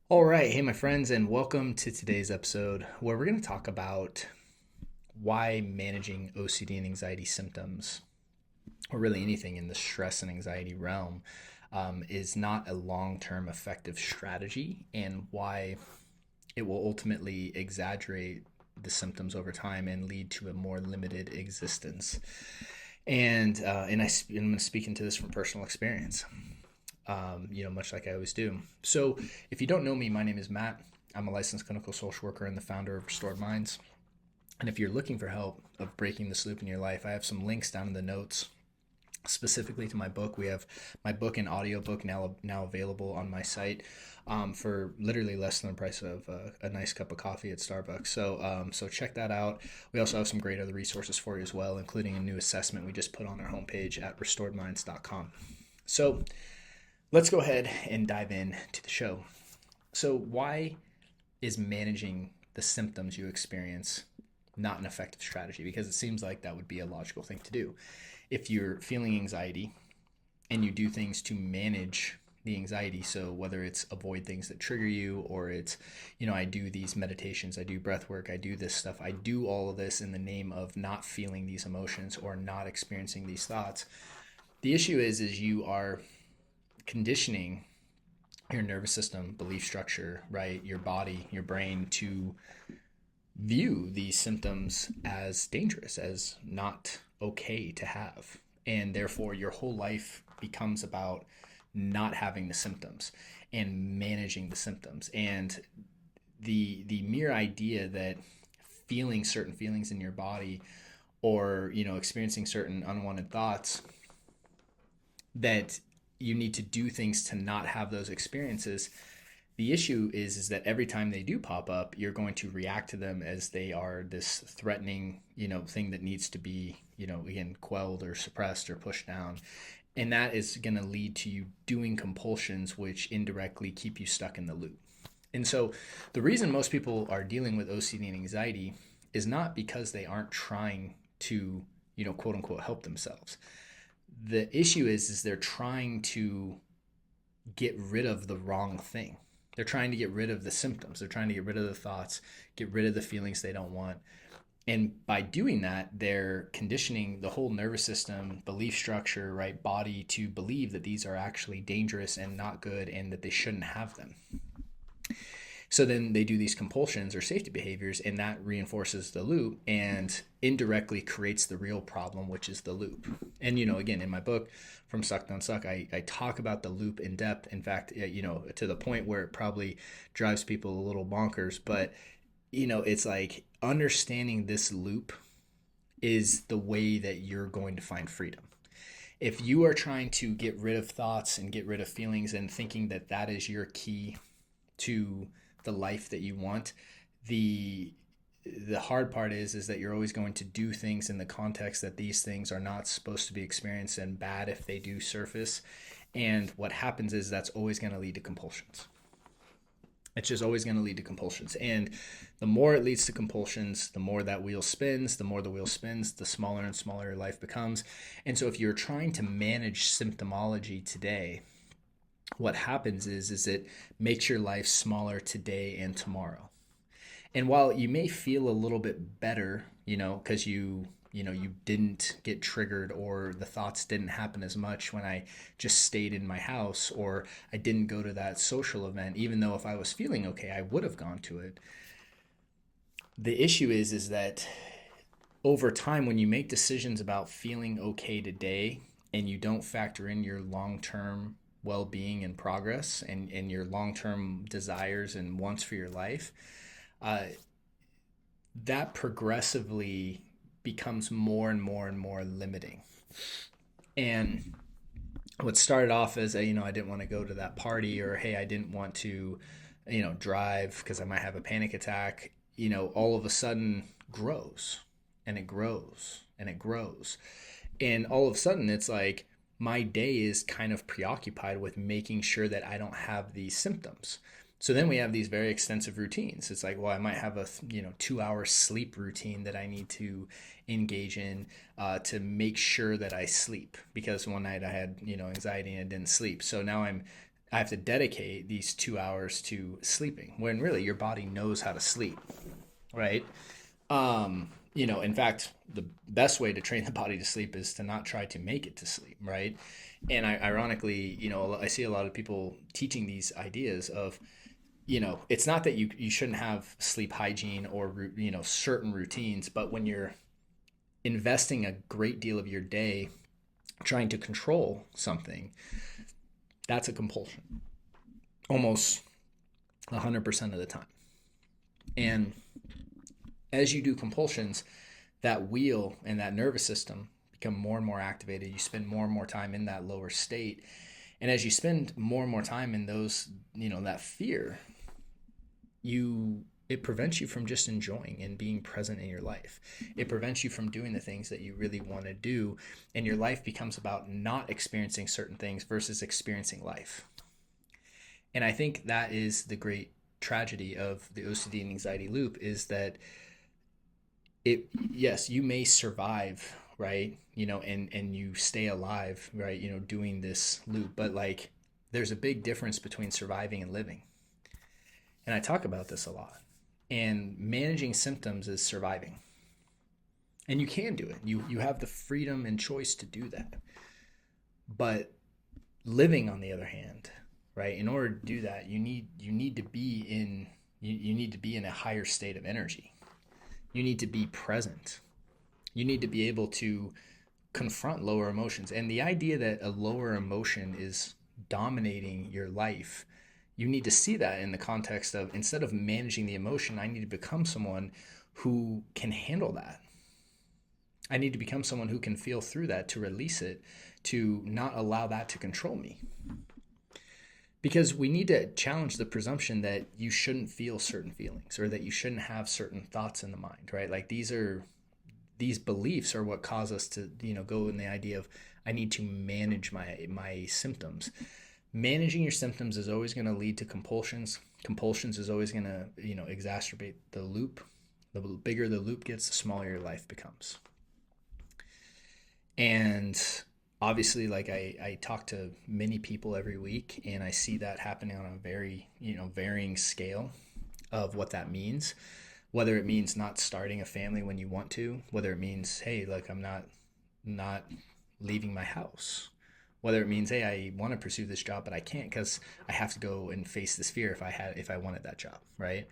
All right. Hey, my friends, and welcome to today's episode where we're going to talk about why managing OCD and anxiety symptoms, or really anything in the stress and anxiety realm, is not a long term effective strategy, and why it will ultimately exaggerate the symptoms over time and lead to a more limited existence. I'm going to speak into this from personal experience, much like I always do. So, if you don't know me, my name is Matt. I'm a licensed clinical social worker and the founder of Restored Minds. And if you're looking for help of breaking this loop in your life, I have some links down in the notes specifically to my book. We have my book and audiobook now available on my site for literally less than the price of a nice cup of coffee at Starbucks. So check that out. We also have some great other resources for you as well, including a new assessment we just put on our homepage at restoredminds.com. So let's go ahead and dive in to the show. So, why is managing the symptoms you experience not an effective strategy? Because it seems like that would be a logical thing to do. If you're feeling anxiety and you do things to manage the anxiety, so whether it's avoid things that trigger you, or it's, I do these meditations, I do breath work, I do this stuff, I do all of this in the name of not feeling these emotions or not experiencing these thoughts. The issue is you are conditioning your nervous system, belief structure, right? Your body, your brain to view these symptoms as dangerous, as not okay to have. And therefore, your whole life becomes about not having the symptoms and managing the symptoms. And the mere idea that feeling certain feelings in your body, or experiencing certain unwanted thoughts, that you need to do things to not have those experiences. The issue is that every time they do pop up, you're going to react to them as they are this threatening, thing that needs to be, again, quelled or suppressed or pushed down. And that is going to lead to you doing compulsions, which indirectly keep you stuck in the loop. And so the reason most people are dealing with OCD and anxiety is not because they aren't trying to, quote unquote, help themselves. The issue is they're trying to get rid of the wrong thing. They're trying to get rid of the symptoms. They're trying to get rid of the thoughts, get rid of the feelings they don't want. And by doing that, they're conditioning the whole nervous system, belief structure, right, body to believe that these are actually dangerous and not good and that they shouldn't have them. So then they do these compulsions or safety behaviors, and that reinforces the loop and indirectly creates the real problem, which is the loop. And, again, in my book, From Suck to Unsuck, I talk about the loop in depth. In fact, to the point where it probably drives people a little bonkers. But, it's like understanding this loop is the way that you're going to find freedom. If you are trying to get rid of thoughts and get rid of feelings and thinking that that is your key to the life that you want, the hard part is that you're always going to do things in the context that these things are not supposed to be experienced, and bad if they do surface. And what happens is that's always going to lead to compulsions. It's just always going to lead to compulsions. And the more it leads to compulsions, the more that wheel spins. The more the wheel spins, the smaller and smaller your life becomes. And so if you're trying to manage symptomology today, what happens is it makes your life smaller today and tomorrow. And while you may feel a little bit better, because you didn't get triggered, or the thoughts didn't happen as much when I just stayed in my house, or I didn't go to that social event, even though if I was feeling okay, I would have gone to it. The issue is that over time, when you make decisions about feeling okay today and you don't factor in your long-term well-being and progress, and your long-term desires and wants for your life, uh, that progressively becomes more and more and more limiting. And what started off as I didn't want to go to that party, or hey, I didn't want to drive because I might have a panic attack, all of a sudden grows, and it grows, and it grows. And all of a sudden it's like my day is kind of preoccupied with making sure that I don't have these symptoms. So then we have these very extensive routines. It's like, well, I might have a 2 hour sleep routine that I need to engage in to make sure that I sleep, because one night I had anxiety and I didn't sleep. So now I'm I have to dedicate these 2 hours to sleeping, when really your body knows how to sleep, right? In fact, the best way to train the body to sleep is to not try to make it to sleep, right? And ironically, I see a lot of people teaching these ideas of, it's not that you shouldn't have sleep hygiene or, certain routines, but when you're investing a great deal of your day trying to control something, that's a compulsion almost 100% of the time. And as you do compulsions, that wheel and that nervous system become more and more activated. You spend more and more time in that lower state. And as you spend more and more time in those, that fear, it prevents you from just enjoying and being present in your life. It prevents you from doing the things that you really want to do. And your life becomes about not experiencing certain things versus experiencing life. And I think that is the great tragedy of the OCD and anxiety loop, is that yes, you may survive, right? And you stay alive, right? Doing this loop, but like there's a big difference between surviving and living. And I talk about this a lot. And managing symptoms is surviving. And you can do it. You have the freedom and choice to do that. But living, on the other hand, right? In order to do that, you need to be in a higher state of energy. You need to be present. You need to be able to confront lower emotions. And the idea that a lower emotion is dominating your life, you need to see that in the context of, instead of managing the emotion, I need to become someone who can handle that. I need to become someone who can feel through that, to release it, to not allow that to control me. Because we need to challenge the presumption that you shouldn't feel certain feelings, or that you shouldn't have certain thoughts in the mind, right? Like these beliefs are what cause us to, go in the idea of, I need to manage my symptoms. Managing your symptoms is always going to lead to compulsions. Compulsions is always going to, exacerbate the loop. The bigger the loop gets, the smaller your life becomes. And obviously, like I talk to many people every week, and I see that happening on a very, varying scale of what that means. Whether it means not starting a family when you want to, whether it means, hey, like I'm not leaving my house. Whether it means, hey, I want to pursue this job, but I can't because I have to go and face this fear if I wanted that job, right?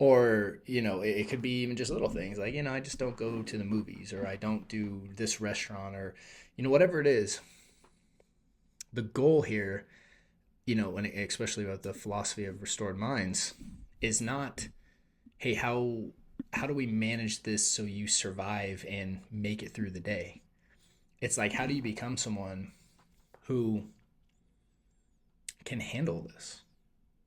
Or, it could be even just little things like, I just don't go to the movies, or I don't do this restaurant, or, whatever it is. The goal here, especially about the philosophy of restored minds, is not, hey, how do we manage this so you survive and make it through the day? It's like, how do you become someone who can handle this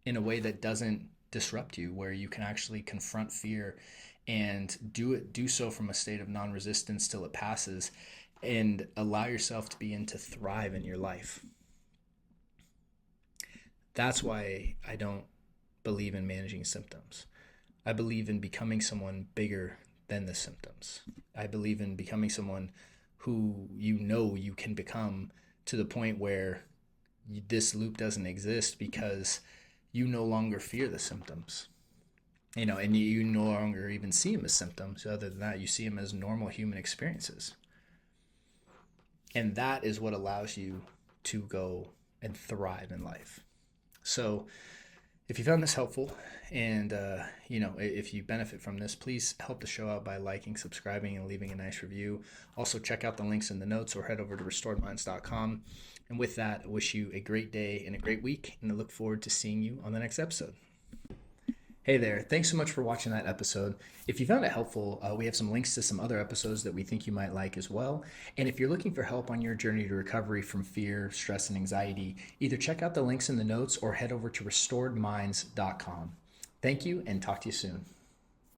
in a way that doesn't disrupt you, where you can actually confront fear and do so from a state of non-resistance till it passes, and allow yourself to begin to thrive in your life. That's why I don't believe in managing symptoms. I believe in becoming someone bigger than the symptoms. I believe in becoming someone who you can become, to the point where this loop doesn't exist, because you no longer fear the symptoms, and you no longer even see them as symptoms. Other than that, you see them as normal human experiences. And that is what allows you to go and thrive in life. So if you found this helpful, and if you benefit from this, please help the show out by liking, subscribing, and leaving a nice review. Also, check out the links in the notes, or head over to restoredminds.com. And with that, I wish you a great day and a great week, and I look forward to seeing you on the next episode. Hey there, thanks so much for watching that episode. If you found it helpful, we have some links to some other episodes that we think you might like as well. And if you're looking for help on your journey to recovery from fear, stress, and anxiety, either check out the links in the notes or head over to restoredminds.com. Thank you, and talk to you soon.